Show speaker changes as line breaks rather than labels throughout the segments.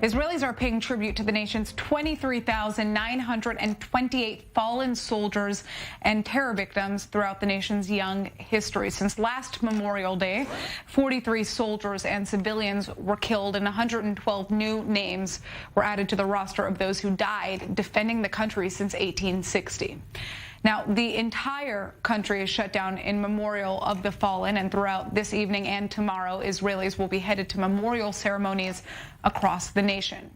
Israelis are paying tribute to the nation's 23,928 fallen soldiers and terror victims throughout the nation's young history. Since last Memorial Day, 43 soldiers and civilians were killed and 112 new names were added to the roster of those who died defending the country since 1860. Now, the entire country is shut down in memorial of the fallen, and throughout this evening and tomorrow, Israelis will be headed to memorial ceremonies across the nation.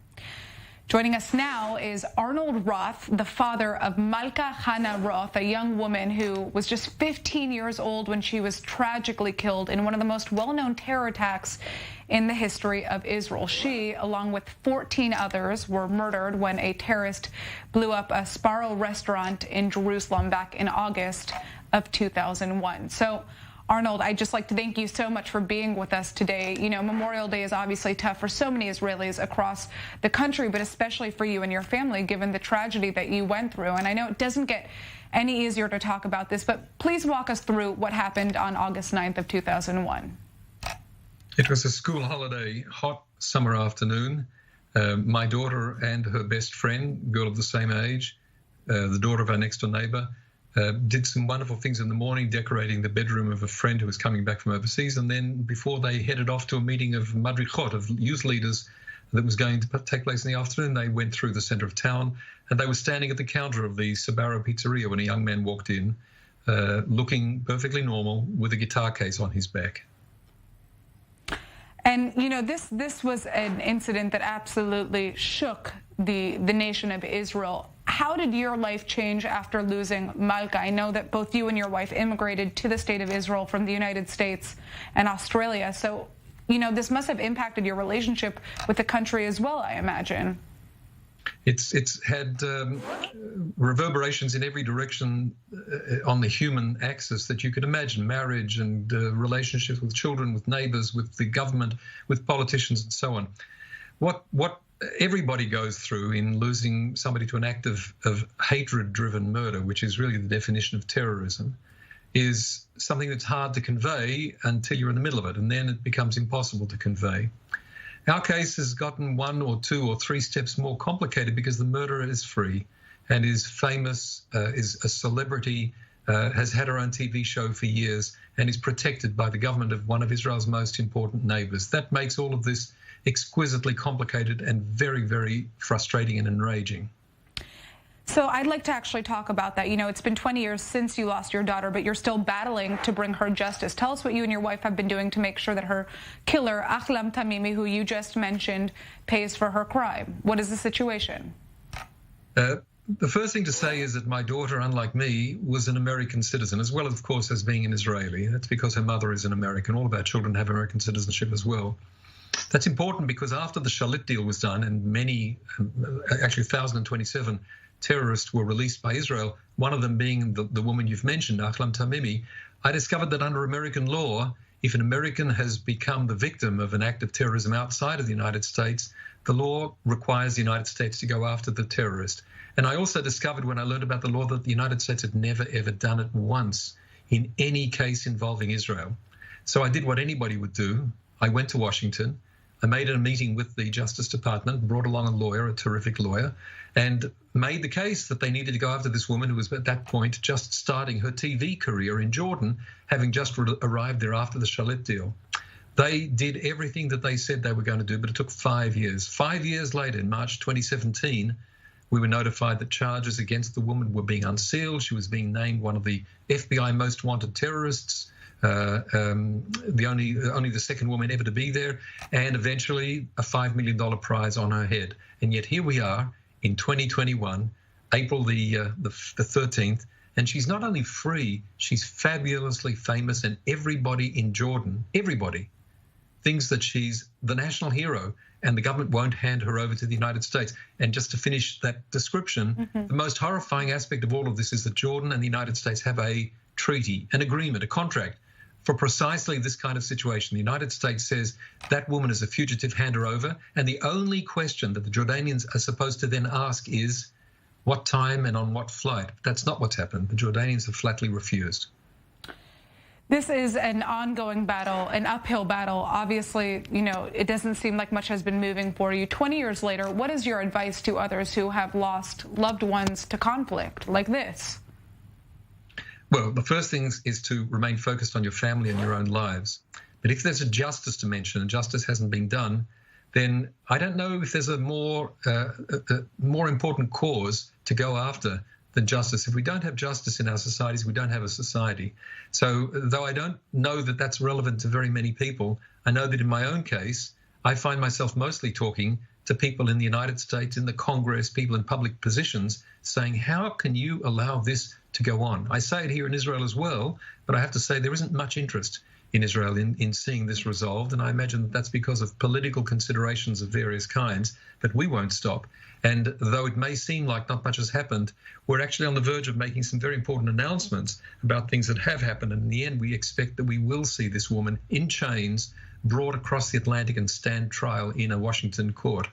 Joining us now is Arnold Roth, the father of Malka Hannah Roth, a young woman who was just 15 years old when she was tragically killed in one of the most well-known terror attacks in the history of Israel. She, along with 14 others, were murdered when a terrorist blew up a Sparrow restaurant in Jerusalem back in August of 2001. So, Arnold, I'd just like to thank you so much for being with us today. You know, Memorial Day is obviously tough for so many Israelis across the country, but especially for you and your family, given the tragedy that you went through. And I know it doesn't get any easier to talk about this, but please walk us through what happened on August 9th of 2001.
It was a school holiday, hot summer afternoon. My daughter and her best friend, girl of the same age, the daughter of our next door neighbor, did some wonderful things in the morning, decorating the bedroom of a friend who was coming back from overseas. And then before they headed off to a meeting of madrichot, of youth leaders, that was going to take place in the afternoon, they went through the center of town, and they were standing at the counter of the Sbarro pizzeria when a young man walked in, looking perfectly normal with a guitar case on his back.
And, you know, this was an incident that absolutely shook the nation of Israel. How did your life change after losing Malka? I know that both you and your wife immigrated to the state of Israel from the United States and Australia. So, you know, this must have impacted your relationship with the country as well, I imagine.
It's had reverberations in every direction on the human axis that you could imagine: marriage and relationships with children, with neighbors, with the government, with politicians, and so on. What everybody goes through in losing somebody to an act of hatred-driven murder, which is really the definition of terrorism, is something that's hard to convey until you're in the middle of it, and then it becomes impossible to convey. Our case has gotten 1 or 2 or 3 steps more complicated because the murderer is free and is famous, is a celebrity, has had her own TV show for years, and is protected by the government of one of Israel's most important neighbors. That makes all of this exquisitely complicated and very, very frustrating and enraging.
So I'd like to actually talk about that. You know, it's been 20 years since you lost your daughter, but you're still battling to bring her justice. Tell us what you and your wife have been doing to make sure that her killer, Ahlam Tamimi, who you just mentioned, pays for her crime. What is the situation?
The first thing to say is that my daughter, unlike me, was an American citizen, as well, of course, as being an Israeli. That's because her mother is an American. All of our children have American citizenship as well. That's important because after the Shalit deal was done, and many, actually 1,027 terrorists were released by Israel, one of them being the woman you've mentioned, Ahlam Tamimi, I discovered that under American law, if an American has become the victim of an act of terrorism outside of the United States, the law requires the United States to go after the terrorist. And I also discovered when I learned about the law that the United States had never, ever done it once in any case involving Israel. So I did what anybody would do. I went to Washington. I made a meeting with the Justice Department, brought along a lawyer, a terrific lawyer, and made the case that they needed to go after this woman who was at that point just starting her TV career in Jordan, having just arrived there after the Shalit deal. They did everything that they said they were going to do, but it took 5 years. 5 years later, in March 2017, we were notified that charges against the woman were being unsealed. She was being named one of the FBI most wanted terrorists. Only the second woman ever to be there, and eventually a $5 million prize on her head. And yet here we are in 2021, April the 13th, and she's not only free, she's fabulously famous, and everybody in Jordan, everybody, thinks that she's the national hero, and the government won't hand her over to the United States. And just to finish that description, the most horrifying aspect of all of this is that Jordan and the United States have a treaty, an agreement, a contract for precisely this kind of situation. The United States says that woman is a fugitive, hand her over. And the only question that the Jordanians are supposed to then ask is what time and on what flight. That's not what's happened. The Jordanians have flatly refused.
This is an ongoing battle, an uphill battle. Obviously, it doesn't seem like much has been moving for you. 20 years later, what is your advice to others who have lost loved ones to conflict like this?
Well, the first thing is to remain focused on your family and your own lives. But if there's a justice dimension and justice hasn't been done, then I don't know if there's a more important cause to go after than justice. If we don't have justice in our societies, we don't have a society. So though I don't know that that's relevant to very many people, I know that in my own case, I find myself mostly talking to people in the United States, in the Congress, people in public positions, saying, how can you allow this to go on? I say it here in Israel as well, but I have to say there isn't much interest in Israel in seeing this resolved. And I imagine that that's because of political considerations of various kinds, but we won't stop. And though it may seem like not much has happened, we're actually on the verge of making some very important announcements about things that have happened. And in the end, we expect that we will see this woman in chains brought across the Atlantic and stand trial in a Washington court.